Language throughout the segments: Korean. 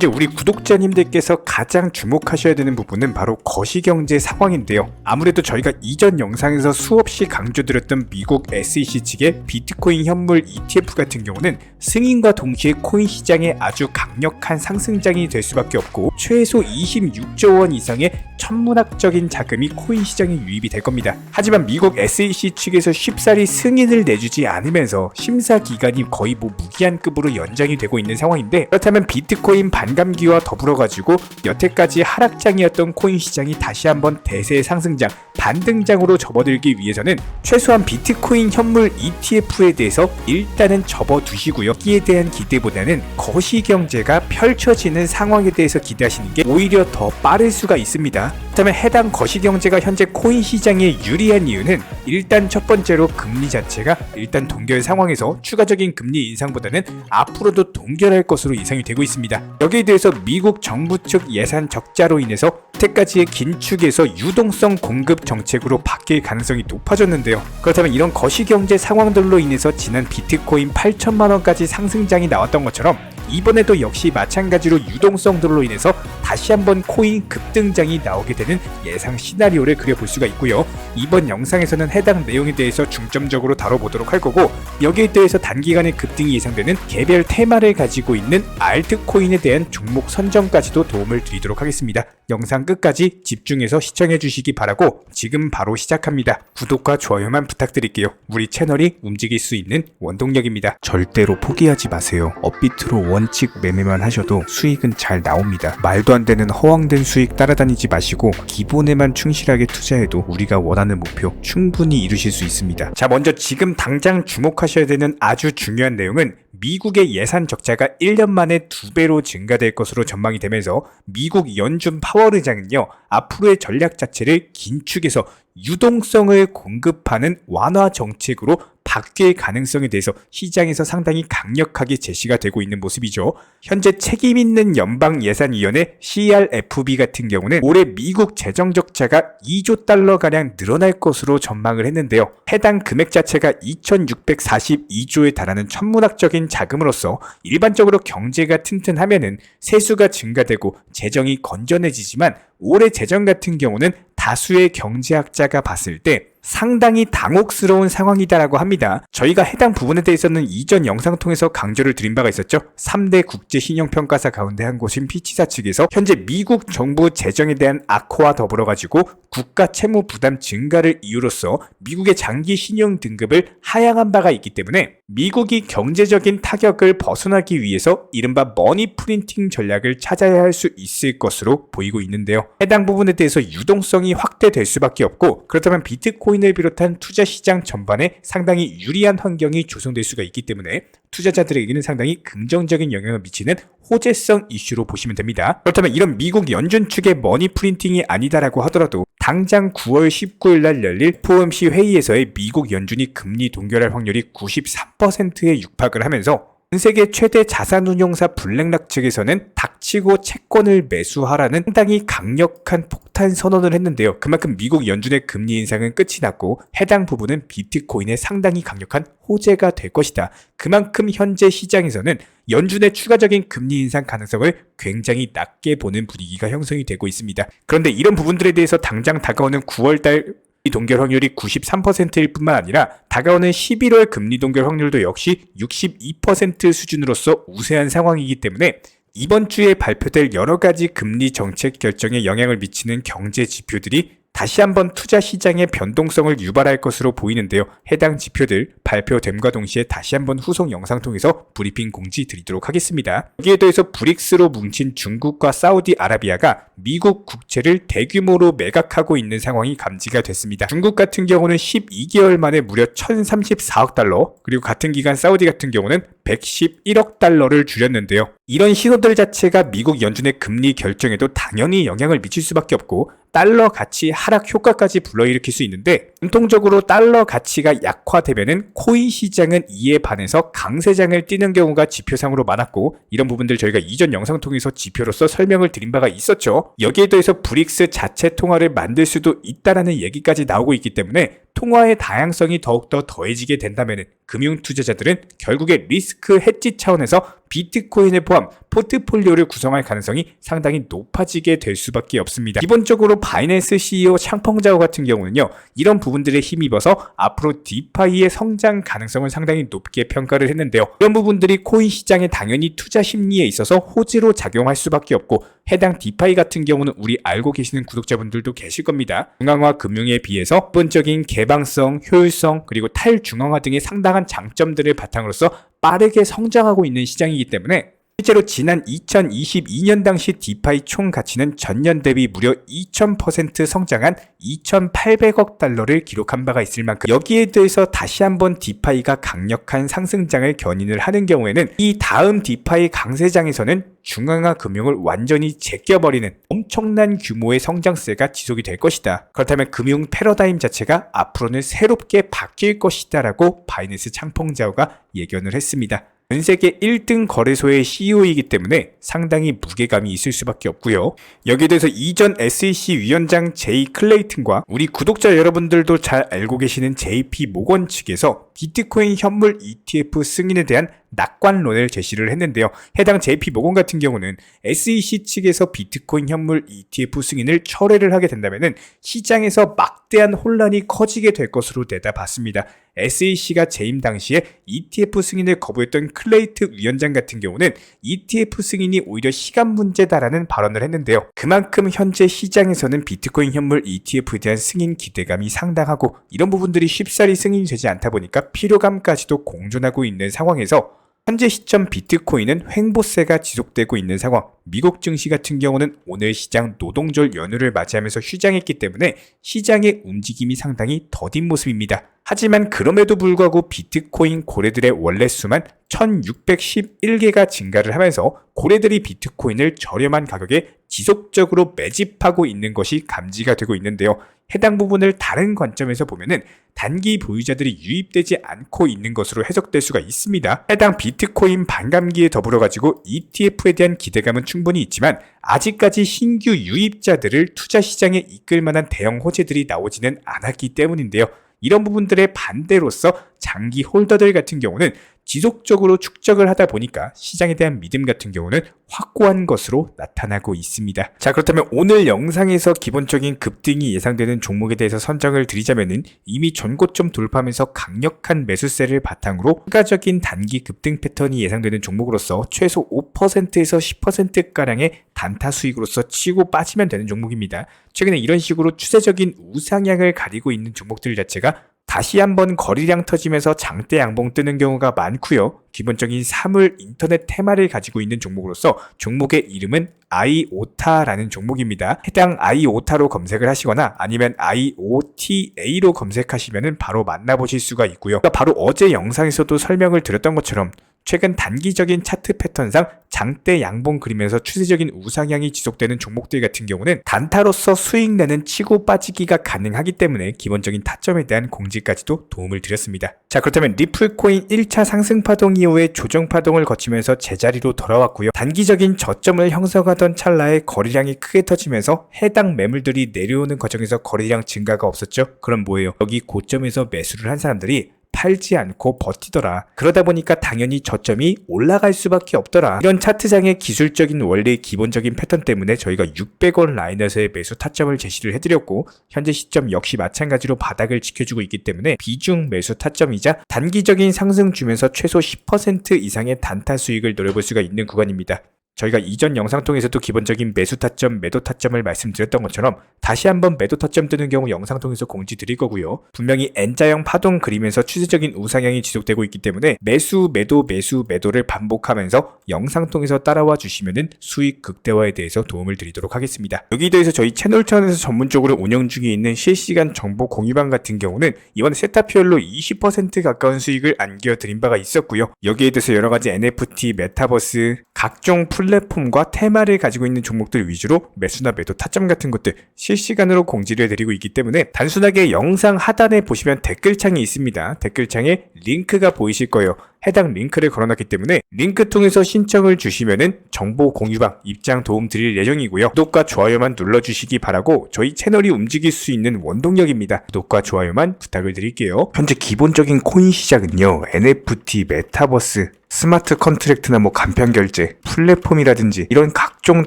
이제 우리 구독자님들께서 가장 주목하셔야 되는 부분은 바로 거시경제 상황인데요. 아무래도 저희가 이전 영상에서 수없이 강조드렸던 미국 SEC 측의 비트코인 현물 ETF 같은 경우는 승인과 동시에 코인 시장에 아주 강력한 상승장이 될 수밖에 없고 최소 26조 원 이상의 천문학적인 자금이 코인 시장에 유입이 될 겁니다. 하지만 미국 SEC 측에서 쉽사리 승인을 내주지 않으면서 심사 기간이 거의 무기한급으로 연장이 되고 있는 상황인데, 그렇다면 비트코인 반감기와 더불어 가지고 여태까지 하락장이었던 코인 시장이 다시 한번 대세 상승장, 반등장으로 접어들기 위해서는 최소한 비트코인 현물 ETF에 대해서 일단은 접어두시고요. 여기에 대한 기대보다는 거시경제가 펼쳐지는 상황에 대해서 기대하시는 게 오히려 더 빠를 수가 있습니다. 그렇다면 해당 거시경제가 현재 코인 시장에 유리한 이유는 일단 첫 번째로 금리 자체가 일단 동결 상황에서 추가적인 금리 인상보다는 앞으로도 동결할 것으로 예상이 되고 있습니다. 여기에 대해서 미국 정부 측 예산 적자로 인해서 여태까지의 긴축에서 유동성 공급 정책으로 바뀔 가능성이 높아졌는데요. 그렇다면 이런 거시경제 상황들로 인해서 지난 비트코인 8천만원까지 상승장이 나왔던 것처럼 이번에도 역시 마찬가지로 유동성들로 인해서 다시 한번 코인 급등장이 나오게 되는 예상 시나리오를 그려볼 수가 있고요. 이번 영상에서는 해당 내용에 대해서 중점적으로 다뤄보도록 할 거고, 여기에 대해서 단기간에 급등이 예상되는 개별 테마를 가지고 있는 알트코인에 대한 종목 선정까지도 도움을 드리도록 하겠습니다. 영상 끝까지 집중해서 시청해 주시기 바라고 지금 바로 시작합니다. 구독과 좋아요만 부탁드릴게요. 우리 채널이 움직일 수 있는 원동력입니다. 절대로 포기하지 마세요. 업비트로 원칙 매매만 하셔도 수익은 잘 나옵니다. 말도 안 되는 허황된 수익 따라다니지 마시고 기본에만 충실하게 투자해도 우리가 원하는 목표 충분히 이루실 수 있습니다. 자, 먼저 지금 당장 주목하셔야 되는 아주 중요한 내용은 미국의 예산 적자가 1년 만에 2배로 증가될 것으로 전망이 되면서 미국 연준 파월 의장은요, 앞으로의 전략 자체를 긴축해서 유동성을 공급하는 완화 정책으로 바뀔 가능성에 대해서 시장에서 상당히 강력하게 제시가 되고 있는 모습이죠. 현재 책임있는 연방예산위원회 CRFB 같은 경우는 올해 미국 재정 적자가 2조 달러가량 늘어날 것으로 전망을 했는데요. 해당 금액 자체가 2642조에 달하는 천문학적인 자금으로서 일반적으로 경제가 튼튼하면은 세수가 증가되고 재정이 건전해지지만 올해 재정 같은 경우는 다수의 경제학자가 봤을 때 상당히 당혹스러운 상황이다라고 합니다. 저희가 해당 부분에 대해서는 이전 영상 통해서 강조를 드린 바가 있었죠. 3대 국제신용평가사 가운데 한 곳인 피치사 측에서 현재 미국 정부 재정에 대한 악화와 더불어 가지고 국가 채무 부담 증가를 이유로써 미국의 장기 신용 등급을 하향한 바가 있기 때문에 미국이 경제적인 타격을 벗어나기 위해서 이른바 머니 프린팅 전략을 찾아야 할 수 있을 것으로 보이고 있는데요. 해당 부분에 대해서 유동성이 확대될 수밖에 없고, 그렇다면 비트코인을 비롯한 투자 시장 전반에 상당히 유리한 환경이 조성될 수가 있기 때문에 투자자들에게는 상당히 긍정적인 영향을 미치는 호재성 이슈로 보시면 됩니다. 그렇다면 이런 미국 연준 측의 머니 프린팅이 아니다라고 하더라도 당장 9월 19일 날 열릴 FOMC 회의에서의 미국 연준이 금리 동결할 확률이 93%에 육박을 하면서 전 세계 최대 자산운용사 블랙락 측에서는 닥치고 채권을 매수하라는 상당히 강력한 폭탄 선언을 했는데요. 그만큼 미국 연준의 금리 인상은 끝이 났고 해당 부분은 비트코인에 상당히 강력한 호재가 될 것이다. 그만큼 현재 시장에서는 연준의 추가적인 금리 인상 가능성을 굉장히 낮게 보는 분위기가 형성이 되고 있습니다. 그런데 이런 부분들에 대해서 당장 다가오는 9월달 동결 확률이 93%일 뿐만 아니라 다가오는 11월 금리 동결 확률도 역시 62% 수준으로서 우세한 상황이기 때문에 이번 주에 발표될 여러 가지 금리 정책 결정에 영향을 미치는 경제 지표들이 다시 한번 투자 시장의 변동성을 유발할 것으로 보이는데요. 해당 지표들 발표됨과 동시에 다시 한번 후속 영상 통해서 브리핑 공지 드리도록 하겠습니다. 여기에 더해서 브릭스로 뭉친 중국과 사우디아라비아가 미국 국채를 대규모로 매각하고 있는 상황이 감지가 됐습니다. 중국 같은 경우는 12개월 만에 무려 1034억 달러, 그리고 같은 기간 사우디 같은 경우는 111억 달러를 줄였는데요. 이런 신호들 자체가 미국 연준의 금리 결정에도 당연히 영향을 미칠 수밖에 없고 달러 가치 하락 효과까지 불러일으킬 수 있는데, 전통적으로 달러 가치가 약화되면은 코인 시장은 이에 반해서 강세장을 띠는 경우가 지표상으로 많았고, 이런 부분들 저희가 이전 영상 통해서 지표로서 설명을 드린 바가 있었죠. 여기에 더해서 브릭스 자체 통화를 만들 수도 있다라는 얘기까지 나오고 있기 때문에 통화의 다양성이 더욱더 더해지게 된다면 금융 투자자들은 결국에 리스크 해지 차원에서 비트코인을 포함 포트폴리오를 구성할 가능성이 상당히 높아지게 될 수밖에 없습니다. 기본적으로 바이낸스 CEO 샹펑자오 같은 경우는요, 이런 부분들에 힘입어서 앞으로 디파이의 성장 가능성을 상당히 높게 평가를 했는데요. 이런 부분들이 코인 시장에 당연히 투자 심리에 있어서 호재로 작용할 수밖에 없고, 해당 디파이 같은 경우는 우리 알고 계시는 구독자분들도 계실 겁니다. 중앙화 금융에 비해서 기본적인 개방성, 효율성, 그리고 탈중앙화 등의 상당한 장점들을 바탕으로서 빠르게 성장하고 있는 시장이기 때문에 실제로 지난 2022년 당시 디파이 총 가치는 전년 대비 무려 2000% 성장한 2,800억 달러를 기록한 바가 있을 만큼, 여기에 대해서 다시 한번 디파이가 강력한 상승장을 견인을 하는 경우에는 이 다음 디파이 강세장에서는 중앙화 금융을 완전히 제껴버리는 엄청난 규모의 성장세가 지속이 될 것이다. 그렇다면 금융 패러다임 자체가 앞으로는 새롭게 바뀔 것이다 라고 바이낸스 샹펑자오가 예견을 했습니다. 전 세계 1등 거래소의 CEO이기 때문에 상당히 무게감이 있을 수밖에 없고요. 여기에 대해서 이전 SEC 위원장 제이 클레이튼과 우리 구독자 여러분들도 잘 알고 계시는 JP 모건 측에서 비트코인 현물 ETF 승인에 대한 낙관론을 제시를 했는데요. 해당 JP 모건 같은 경우는 SEC 측에서 비트코인 현물 ETF 승인을 철회를 하게 된다면 시장에서 막대한 혼란이 커지게 될 것으로 내다봤습니다. SEC가 재임 당시에 ETF 승인을 거부했던 클레이트 위원장 같은 경우는 ETF 승인이 오히려 시간 문제다라는 발언을 했는데요. 그만큼 현재 시장에서는 비트코인 현물 ETF에 대한 승인 기대감이 상당하고, 이런 부분들이 쉽사리 승인이 되지 않다 보니까 피로감까지도 공존하고 있는 상황에서 현재 시점 비트코인은 횡보세가 지속되고 있는 상황. 미국 증시 같은 경우는 오늘 시장 노동절 연휴를 맞이하면서 휴장했기 때문에 시장의 움직임이 상당히 더딘 모습입니다. 하지만 그럼에도 불구하고 비트코인 고래들의 원래 수만 1611개가 증가를 하면서 고래들이 비트코인을 저렴한 가격에 지속적으로 매집하고 있는 것이 감지가 되고 있는데요. 해당 부분을 다른 관점에서 보면은 단기 보유자들이 유입되지 않고 있는 것으로 해석될 수가 있습니다. 해당 비트코인 반감기에 더불어 가지고 ETF에 대한 기대감은 충분히 있지만 아직까지 신규 유입자들을 투자 시장에 이끌 만한 대형 호재들이 나오지는 않았기 때문인데요. 이런 부분들의 반대로서 장기 홀더들 같은 경우는 지속적으로 축적을 하다 보니까 시장에 대한 믿음 같은 경우는 확고한 것으로 나타나고 있습니다. 자, 그렇다면 오늘 영상에서 기본적인 급등이 예상되는 종목에 대해서 선정을 드리자면은 이미 전고점 돌파하면서 강력한 매수세를 바탕으로 추가적인 단기 급등 패턴이 예상되는 종목으로서 최소 5%에서 10%가량의 단타 수익으로서 치고 빠지면 되는 종목입니다. 최근에 이런 식으로 추세적인 우상향을 가리고 있는 종목들 자체가 다시 한번 거래량 터지면서 장대 양봉 뜨는 경우가 많고요. 기본적인 사물 인터넷 테마를 가지고 있는 종목으로서 종목의 이름은 아이오타라는 종목입니다. 해당 아이오타로 검색을 하시거나 아니면 IOTA로 검색하시면 바로 만나보실 수가 있고요. 바로 어제 영상에서도 설명을 드렸던 것처럼 최근 단기적인 차트 패턴상 장대 양봉 그리면서 추세적인 우상향이 지속되는 종목들 같은 경우는 단타로서 수익 내는 치고 빠지기가 가능하기 때문에 기본적인 타점에 대한 공지까지도 도움을 드렸습니다. 자, 그렇다면 리플코인 1차 상승 파동 이후에 조정 파동을 거치면서 제자리로 돌아왔고요. 단기적인 저점을 형성하던 찰나에 거래량이 크게 터지면서 해당 매물들이 내려오는 과정에서 거래량 증가가 없었죠. 그럼 뭐예요? 여기 고점에서 매수를 한 사람들이 팔지 않고 버티더라. 그러다 보니까 당연히 저점이 올라갈 수밖에 없더라. 이런 차트장의 기술적인 원리의 기본적인 패턴 때문에 저희가 600원 라인에서의 매수 타점을 제시를 해드렸고, 현재 시점 역시 마찬가지로 바닥을 지켜주고 있기 때문에 비중 매수 타점이자 단기적인 상승 주면서 최소 10% 이상의 단타 수익을 노려볼 수가 있는 구간입니다. 저희가 이전 영상 통해서도 기본적인 매수 타점, 매도 타점을 말씀드렸던 것처럼 다시 한번 매도 타점 뜨는 경우 영상 통해서 공지 드릴 거고요. 분명히 N자형 파동 그리면서 추세적인 우상향이 지속되고 있기 때문에 매수, 매도, 매수, 매도를 반복하면서 영상 통해서 따라와 주시면은 수익 극대화에 대해서 도움을 드리도록 하겠습니다. 여기에 대해서 저희 채널 차원에서 전문적으로 운영 중에 있는 실시간 정보 공유방 같은 경우는 이번 세타피얼로 20% 가까운 수익을 안겨드린 바가 있었고요. 여기에 대해서 여러가지 NFT, 메타버스, 각종 플랫폼과 테마를 가지고 있는 종목들 위주로 매수나 매도 타점 같은 것들 실시간으로 공지를 해드리고 있기 때문에 단순하게 영상 하단에 보시면 댓글창이 있습니다. 댓글창에 링크가 보이실 거예요. 해당 링크를 걸어놨기 때문에 링크 통해서 신청을 주시면은 정보 공유방 입장 도움 드릴 예정이고요. 구독과 좋아요만 눌러주시기 바라고 저희 채널이 움직일 수 있는 원동력입니다. 구독과 좋아요만 부탁을 드릴게요. 현재 기본적인 코인 시장은요, NFT, 메타버스, 스마트 컨트랙트나 간편 결제, 플랫폼이라든지 이런 각종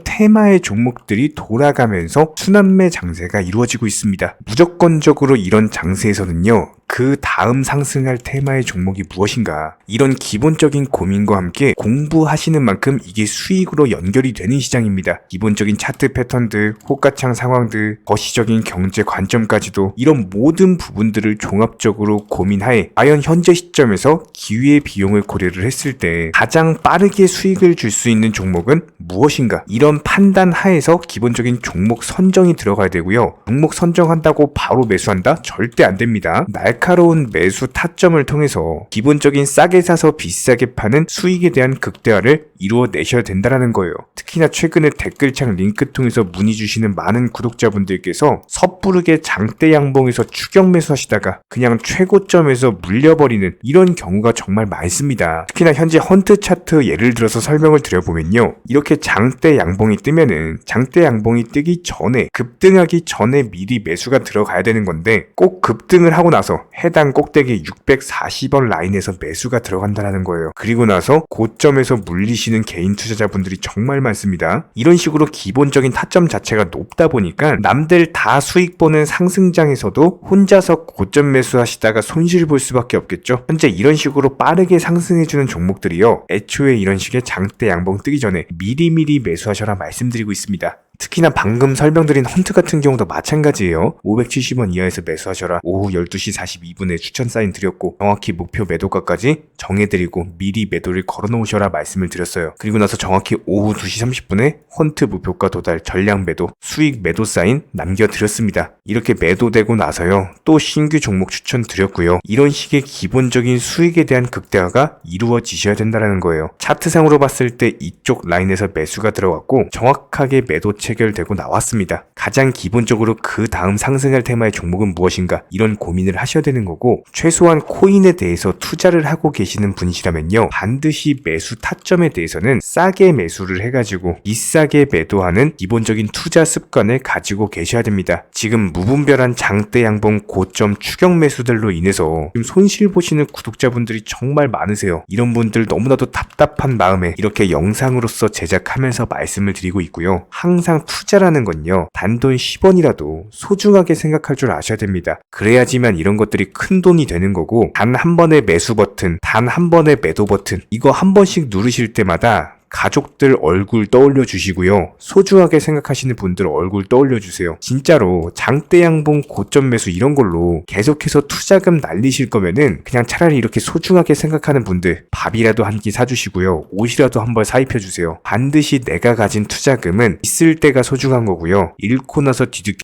테마의 종목들이 돌아가면서 순환매 장세가 이루어지고 있습니다. 무조건적으로 이런 장세에서는요, 그 다음 상승할 테마의 종목이 무엇인가, 이런 기본적인 고민과 함께 공부하시는 만큼 이게 수익으로 연결이 되는 시장입니다. 기본적인 차트 패턴들, 호가창 상황들, 거시적인 경제 관점까지도 이런 모든 부분들을 종합적으로 고민하에 과연 현재 시점에서 기회의 비용을 고려를 했을 때 가장 빠르게 수익을 줄 수 있는 종목은 무엇인가, 이런 판단 하에서 기본적인 종목 선정이 들어가야 되고요. 종목 선정한다고 바로 매수한다? 절대 안 됩니다. 날카로운 매수 타점을 통해서 기본적인 싸게 사서 비싸게 파는 수익에 대한 극대화를 이루어내셔야 된다는 거예요. 특히나 최근에 댓글창 링크 통해서 문의 주시는 많은 구독자분들께서 섣부르게 장대 양봉에서 추격 매수하시다가 그냥 최고점에서 물려버리는 이런 경우가 정말 많습니다. 특히나 현재 헌트 차트 예를 들어서 설명을 드려보면요, 이렇게 장대 양봉이 뜨면은 장대 양봉이 뜨기 전에, 급등하기 전에 미리 매수가 들어가야 되는 건데, 꼭 급등을 하고 나서 해당 꼭대기 640원 라인에서 매수가 들어간다는 거예요. 그리고 나서 고점에서 물리시는 개인 투자자분들이 정말 많습니다. 이런 식으로 기본적인 타점 자체가 높다 보니까 남들 다 수익 보는 상승장에서도 혼자서 고점 매수하시다가 손실 볼 수밖에 없겠죠. 현재 이런 식으로 빠르게 상승해주는 종목들이요, 애초에 이런 식의 장대 양봉 뜨기 전에 미리미리 매수하셔라 말씀드리고 있습니다. 특히나 방금 설명드린 헌트 같은 경우도 마찬가지예요. 570원 이하에서 매수하셔라. 오후 12시 42분에 추천 사인 드렸고 정확히 목표 매도가까지 정해드리고 미리 매도를 걸어놓으셔라 말씀을 드렸어요. 그리고 나서 정확히 오후 2시 30분에 헌트 목표가 도달 전량 매도, 수익 매도 사인 남겨드렸습니다. 이렇게 매도되고 나서요, 또 신규 종목 추천 드렸고요. 이런 식의 기본적인 수익에 대한 극대화가 이루어지셔야 된다는 거예요. 차트상으로 봤을 때 이쪽 라인에서 매수가 들어갔고 정확하게 매도 체결되고 나왔습니다. 가장 기본적으로 그 다음 상승할 테마의 종목은 무엇인가, 이런 고민을 하셔야 되는 거고, 최소한 코인에 대해서 투자를 하고 계시는 분이시라면요, 반드시 매수 타점에 대해서는 싸게 매수를 해가지고 비싸게 매도하는 기본적인 투자 습관을 가지고 계셔야 됩니다. 지금 무분별한 장대 양봉 고점 추격 매수들로 인해서 지금 손실 보시는 구독자분들이 정말 많으세요. 이런 분들 너무나도 답답한 마음에 이렇게 영상으로서 제작하면서 말씀을 드리고 있고요. 항상 투자라는 건요, 단돈 10원이라도 소중하게 생각할 줄 아셔야 됩니다. 그래야지만 이런 것들이 큰 돈이 되는 거고, 단 한 번의 매수 버튼, 단 한 번의 매도 버튼, 이거 한 번씩 누르실 때마다 가족들 얼굴 떠올려 주시고요, 소중하게 생각하시는 분들 얼굴 떠올려 주세요. 진짜로 장대 양봉 고점 매수 이런 걸로 계속해서 투자금 날리실 거면은 그냥 차라리 이렇게 소중하게 생각하는 분들 밥이라도 한 끼 사주시고요, 옷이라도 한 벌 사입혀 주세요. 반드시 내가 가진 투자금은 있을 때가 소중한 거고요, 잃고 나서 뒤늦게